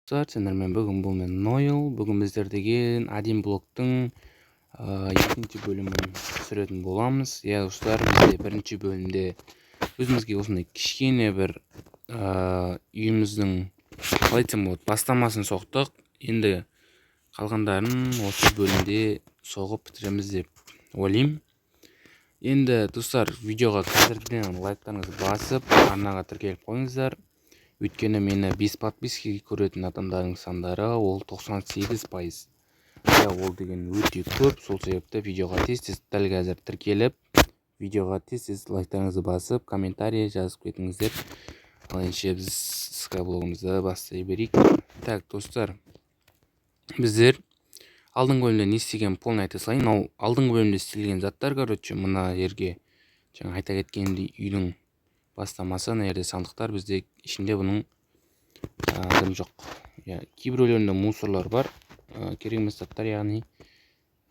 Сендермен бүгін бұл мен Нойл. Бүгін біздер деген один блоктың екінші бөлімін түсіретін боламыз. Достар, бізде бірінші бөлімде өзімізге осындай кішкене бір үйіміздің қалай айтсам болады, бастамасын соқтық. Енді қалғандарын осы бөлімде соғып бітіреміз деп ойлаймын. Енді достар, видеоға қазірден лайктарыңызды басып, арнаға тіркеліп қойыңыздар. Өйткені мені 5 подписки көретін адамдардың сандары ол 98%. Ол деген өте көп. Сол себепті видеоға тез дәл қазір тіркеліп, видеоға тез лайктарыңызды басып, комментарий жазып кетіңіздер. Ал енді біз скайблогымызды бастай берейік. Так, достар, біздер алдыңғы бөлімде не істеген полный айта салайын. Алдыңғы бөлімде істелген заттар, мына жерге жаңа айта кеткендей үйдің бастамасы, мына жерде сандықтар, бізде ішінде бұның дым жоқ. Кейбіреулерінде мусорлар бар, керек емес заттар, яғни.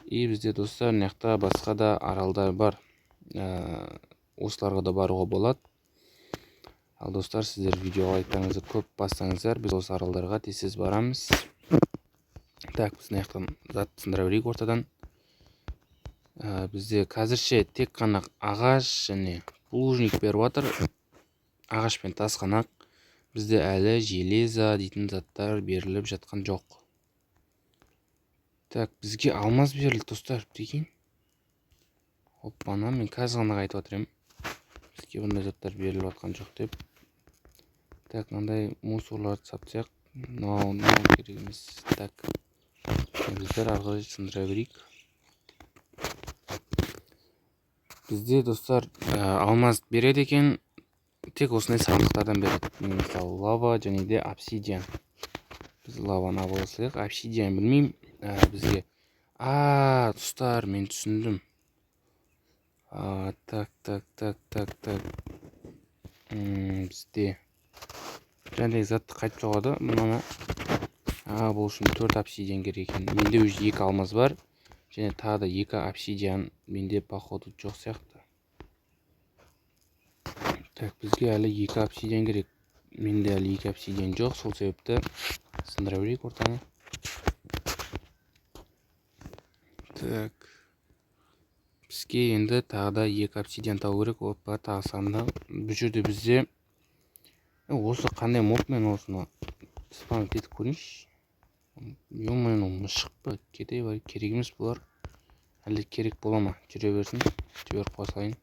Бізде достар, мына басқа да аралдар бар. Осыларға да баруға болады. Ал достар, сіздер видеоға лайктарыңызды көп бассаңыздар, біз осы аралдарға тез барамыз. Так, біз мына зат сындыра берейік ортадан. Бізде қазірше тек қана ағаш және плужник беріп жатыр. Ағаш пен тас қанақ. Бізде әлі железа дейтін заттар беріліп жатқан жоқ. Так, бізге алмаз берілді достар, прикинь. Оппана, мен қазір ғана айтып отырмын. Бізге бұндай заттар беріліп жатқан жоқ деп. Так, мынандай мусорларды сапсақ, мынау керек емес. Так, біздер арғы сындыра берейік. Бізде достар алмаз береді екен. Тек осындай сандықтардан береді. Мысалы, лава және де обсидиан. Біз лаваны алсақ, обсидиан білмеймін. Бізге достар, мен түсіндім. Так. Бізде жаңағыдай затты қайтып жоғады. Мұнаны бұл үшін 4 обсидиан керек екен. Менде өзі 2 алмаз бар. Және тағы да 2 обсидиан менде походу жоқ сияқты. Так, бізге әлі 2 обсидиан керек. Менде әлі 2 обсидиан жоқ. Сол себепті сындыра берейік ортаны. Так. Бізге енді тағы да 2 обсидиан тау керек. Опа, тағы санда. Бұл жерде бізде осы қандай моб, мен осыны спам кетіп көрейінші. Ё-моё, мұшық па? Кетей бар. Керек емес бұлар. Әлде керек бола ма? Жүре берсін. Жіберіп қосайын.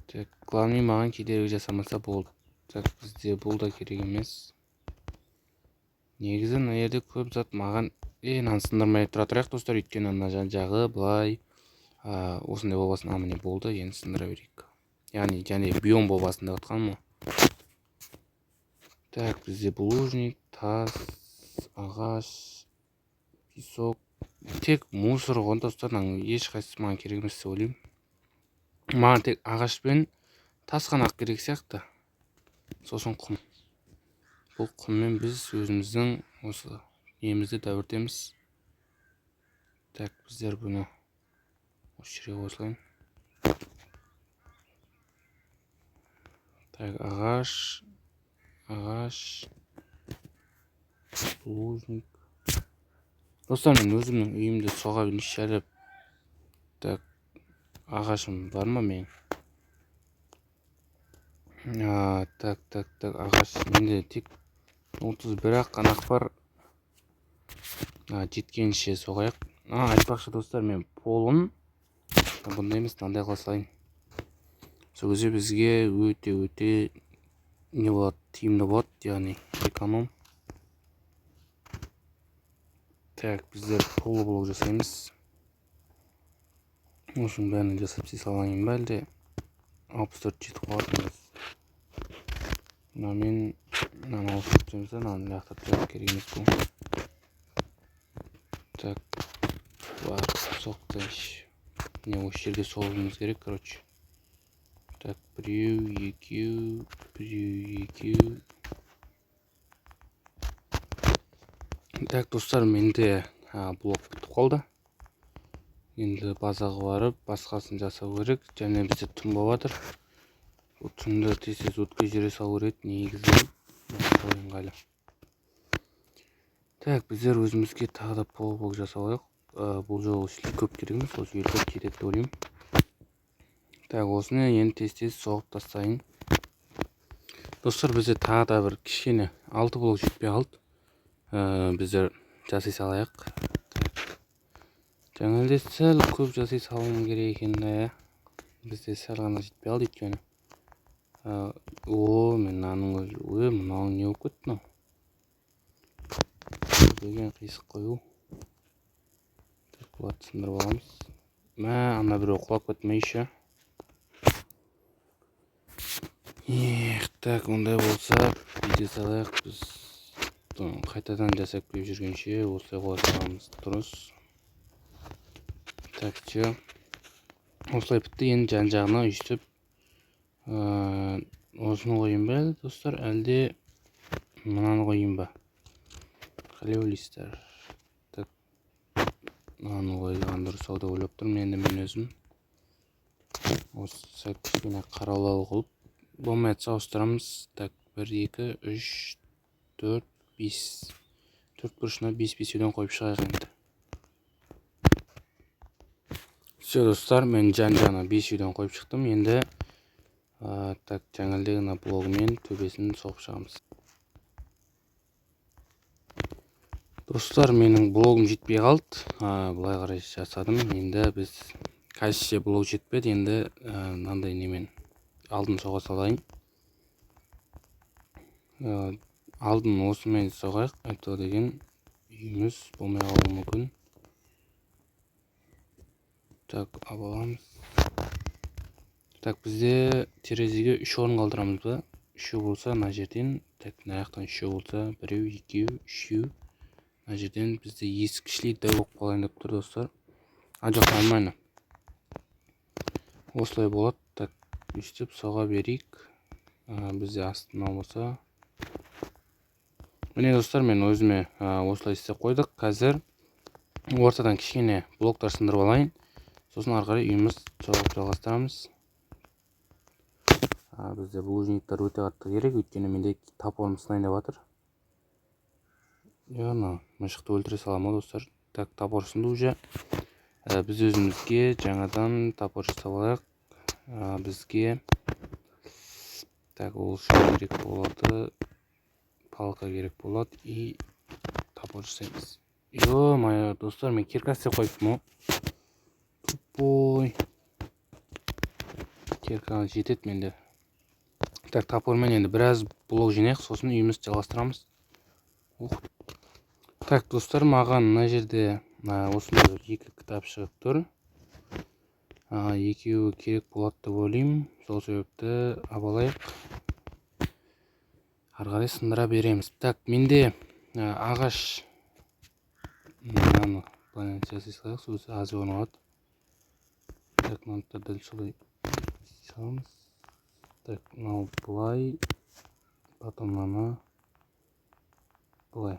Так, главный маған кедергі жасамаса болды. Так, бізде бұл да керек емес. Негізі мына жерде көп зат маған нан сындырмай тұрайық достар, өйткені мына жағы былай осындай болбасын. Міне болды, енді сындыра берейік. Яғни биом болбасын деп отқан ма? Так, бізде плужник, тас, ағаш, песок. Тек мусор ғой достар, ешқайсысы маған керек емес деп ойлаймын. Маған тек ағаш пен тас қанақ керек сияқты. Сосын құм. Бұл құммен біз өзіміздің осы немізді дәуіртеміз. Так, біздер бұны осы жерге қосылайын. Так, ағаш, плужник. Достар, мен өзімнің үйімді соға білмеші әліп. Так, ағашым бар ма мен? Так, ағаш. Менде тек 31-ақ қанақ бар. Жеткенше соғайық. Айтпақшы достар, мен полын бұндай емес, мынандай қосайын. Сол кезде бізге өте не болады, тиімді болады, яғни эконом. Так, біздер полы жасаймыз. Осының бәрін жасап салайын ба әлде? 64 жетіп қалатынбыз. Мен мынаны ауыстырып жеміз, мынаны лақтырып керек емес бұл. Так, соқтайшы. Осы жерге соғуымыз керек, короче. Так, біреу, екеу. Так, достар, менде блок бітіп қалды. Енді базаға барып, басқасын жасау керек. Және бізде түн болып жатыр. Бұл түнді тез өткізіп жүре салу керек, негізі ойынға әлі. Так, біздер өзімізге тағы да блок жасап алайық. Бұл жолы көп керек емес, осы елді керек деп ойлаймын. Так, осыны енді тез соғып тастайын. Достар, бізде тағы да бір кішкене 6 блок жетпей қалды. Біздер жасай салайық. Жаңа сәл көп жасай салуым керек екен да. Бізде сәл ғана жетпей қалды өйткені. Мен мынаның мынауың не болып кетті мынау? Деген қисық қою. Бұларды сындырып аламыз. Ана біреу құлап кетті ме еще? Так, ондай болса бүйте салайық. Біз қайтадан жасап келіп жүргенше осылай қоя саламыз. Дұрыс. Так, осылай бітті. Енді жан-жағына үйістіп осыны қойын ба, достар, әлде мынаны қойын ба? Қалай ойлайсыздар? Так, мынаны қойған дұрыс ау деп ойлап тұрмын енді мен өзім. Осы кішкене қараулау қылып болмай жатса ауыстырамыз. Так, 1, 2, 3, 4, 5. 4 бұрышына 5-5-ден қойып шығайық енді. Все, достар, мен жан-жағына 5-ден қойып шықтым. Енді так, жаңалдығына блогымен төбесін соғып шығамыз. Достар, менің блогым жетпей қалды. Бұлай қарай жасадым. Енді біз қайсы блог жетпеді. Енді мынандай немен алдын соға салайын. Алдын осымен соғайық. Айту деген үйіміз болмай қалуы мүмкін. Так, аламыз. Так, бізде терезеге 3 орын қалдырамыз ба? 3 болса, мына жерден, так, мына жақтан 3 болса, 1, 2, 3. Мына жерден бізде есік кішілей дәу болып қалайын деп тұр, достар. Жоқ, алмайын. Осылай болады. Так, үстіп соға берейік. Бізде астына болса. Міне, достар, мен өзіме осылай істеп қойдық. Қазір ортадан кішкене блоктар сындырып алайын. Сосын арқары үйіміз соғып жалғастырамыз. Бізде булыжниктер өте қатты керек, өйткені менде топорым сынайын деп жатыр. Мышықты өлтіре салам, достар. Так, топор сынды уже. Біз өзімізге жаңадан топор жасап алайық. Бізге так, ол үшін керек болады. Палка керек болады и топор жасаймыз. Ё-моё, достар, мен кирка істеп қойыппын. Тупой. Кирка жетеді менде. Так, топормен енді біраз блок жинайық, сосын үйіміз жалғастырамыз. Так, достар, маған мына жерде осындай 2 кітап шығып тұр. Екеуі керек болады деп ойлаймын. Сол себепті алайық. Арқарай сындыра береміз. Так, менде ағаш мынаны план жасай салайық, сөзі аз орын алады. Так, мынаны дәл солай саламыз. Так, мынау бұлай, потом мынаны бұлай.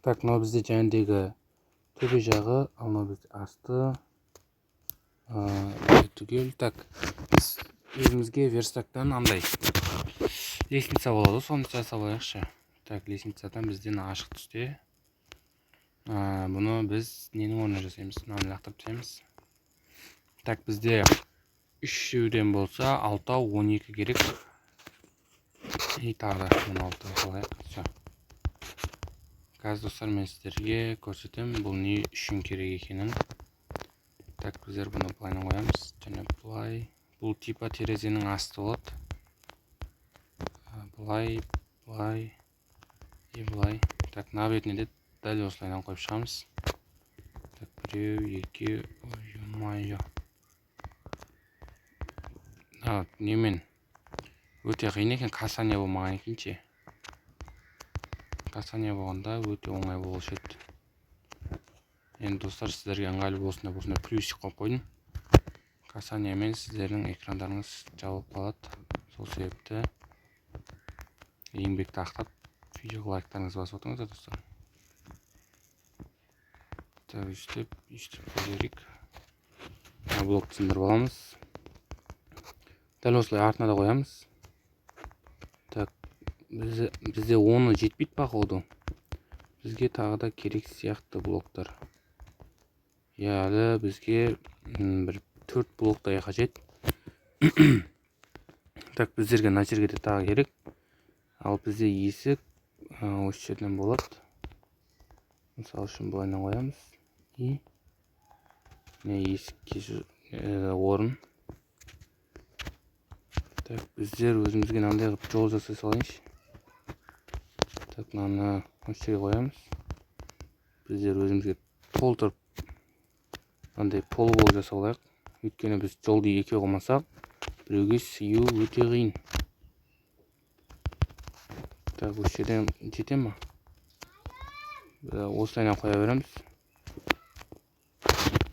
Так, мынау бізде жәндегі төбе жағы, ал мынау бізде асты. Түгел. Так, өзімізге верстактан андай лестница болады, соны жасап алайықшы. Так, лестницадан бізден ашық түсте. Бұны біз ненің орнына жасаймыз? Мынаны лақтырып тастаймыз. Так, бізде 3-ден болса 6, 12 керек. И тағы да 16 қалайық. Все. Қазір, достар, мен сіздерге көрсетем, бұл не үшін керек екенін. Так, біздер бұны бұлайнан қоямыз. Және бұлай. Бұл типа терезенің асты болады. Бұлай, бұлай и бұлай. Так, на бетіне де дәл осылайнан қойып шығамыз. Так, 1, 2, ой-ой-ой. Немен өте қиын екен, касание болмаған екенше. Касание болғанда өте оңай болушы еді. Енді, достар, сіздерге ыңғайлы болсын деп плюсик қойып қойдым. Касаниямен сіздердің экрандарыңыз жабылып қалады. Сол себепті еңбекті ақтап видеоға лайктарыңыз басып отырыңыздар, достар. Так, үстіп көрерік. Блокты сындырып аламыз. Дәл осылай артына да қоямыз. Так, бізде 10-ы жетпейді бақылауды. бізге тағы да керек сияқты блоктар. Әлі бізге бір 4 блоктай қажет. Так, біздерге мына жерге де тағы керек. Ал бізде есік осы жерден болады. Мысалы үшін былайынан қоямыз. И міне есікке орын. Так, біздер өзімізге мынандай қылып жол жасай салайыншы. Так, мынаны осы жерге қоямыз. Біздер өзімізге толтырып мынандай полугол жасап алайық. Өйткені біз жолды екеу қылмасақ, біреуге сыю өте қиын. Так, осы жерден жете ме? Осылайынан қоя береміз.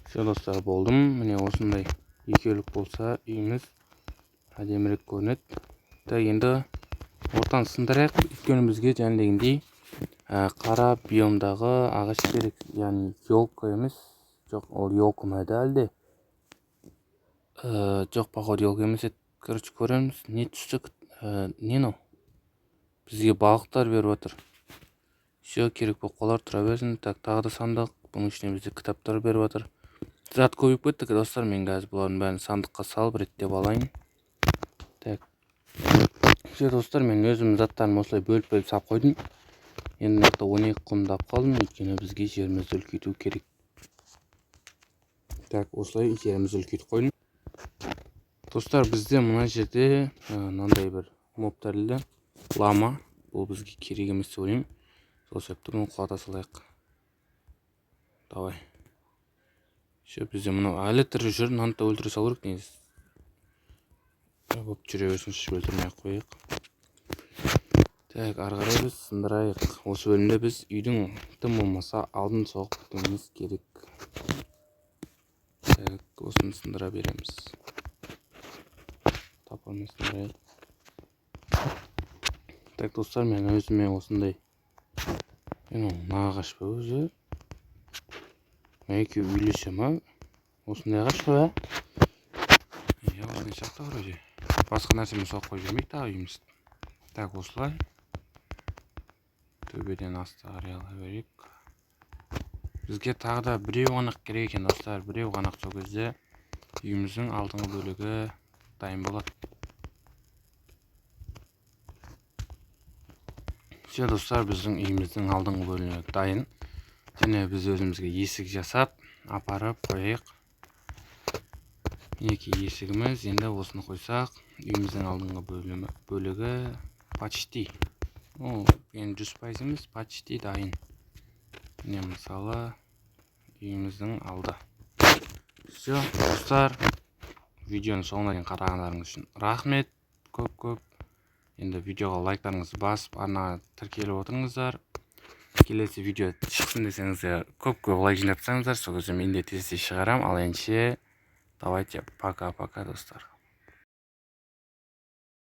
Все, достар, болдым. Міне осындай екеулік болса, үйіміз әдемірек көрінеді. Так, енді ортаны сындырайық. Өйткені бізге жәндегендей қара биомдағы ағаш керек. Яғни елка емес. Жоқ, ол елка ма еді әлде? Жоқ, походу елка емес еді. Короче, көреміз. Не түсті? Не мынау? Бізге балықтар беріп отыр. Все, керек болып қалар, тұра берсін. Так, тағы да сандық. Бұның ішіне бізде кітаптар беріп отыр. Зат көбейіп кетті, достар. Мен қазір бұлардың бәрін сандыққа салып реттеп алайын. Так. Все, достар, мен өзім заттарым осылай бөліп сап қойдым. Енді мына 12 құмдап қалдым, өйткені бізге жерімізді үлкейту керек. Так, осылай жерімізді үлкейтіп қойдым. Достар, бізде мына жерде мынандай бір мобтар ілді. Лама. Бұл бізге керек емес деп ойлаймын. Сол себепті бұны құлата салайық. Давай. Все, бізде мынау әлі тірі жүр. Мынаны да өлтіре салу керек негізі. Болып жүре берсінші, өлтірмей ақ қояйық. Так, ары қарай біз сындырайық. Осы бөлімде біз үйдің тым болмаса алдын соғып күтуіміз керек. Так, осыны сындыра береміз. Тапанмен сындырайық. Так, достар, мен өзіме осындай ағаш ба өзі? Екеуі үйлесе ма? Осындай ағаш ба? Осындай шақты вроде. Басқа нәрсемен соғып қойып жүрмейік тағы үйіміз. Так, осылай. Төбеден асты қарай берейік. Бізге тағы да біреу ғанақ керек екен, достар. Біреу ғанақ сол кезде үйіміздің алдыңғы бөлігі дайын болады. Все, достар, біздің үйіміздің алдыңғы бөлігі дайын. Және біз өзімізге есік жасап, апарып қойайық. Мінекей есігіміз. Енді осыны қойсақ, үйіміздің алдыңғы бөлігі почти. Енді 100% емес, почти дайын. Міне мысалы үйіміздің алды. Все, достар, видеоны соңына дейін қарағандарыңыз үшін рахмет. Көп. Енді видеоға лайктарыңызды басып, арнаға тіркеліп отырыңыздар. Келесі видео шықсын десеңіздер, көп лайк жинап тастаңыздар, сол кезде мен де тез шығарам. Ал ендеше давайте пока-пока, достар.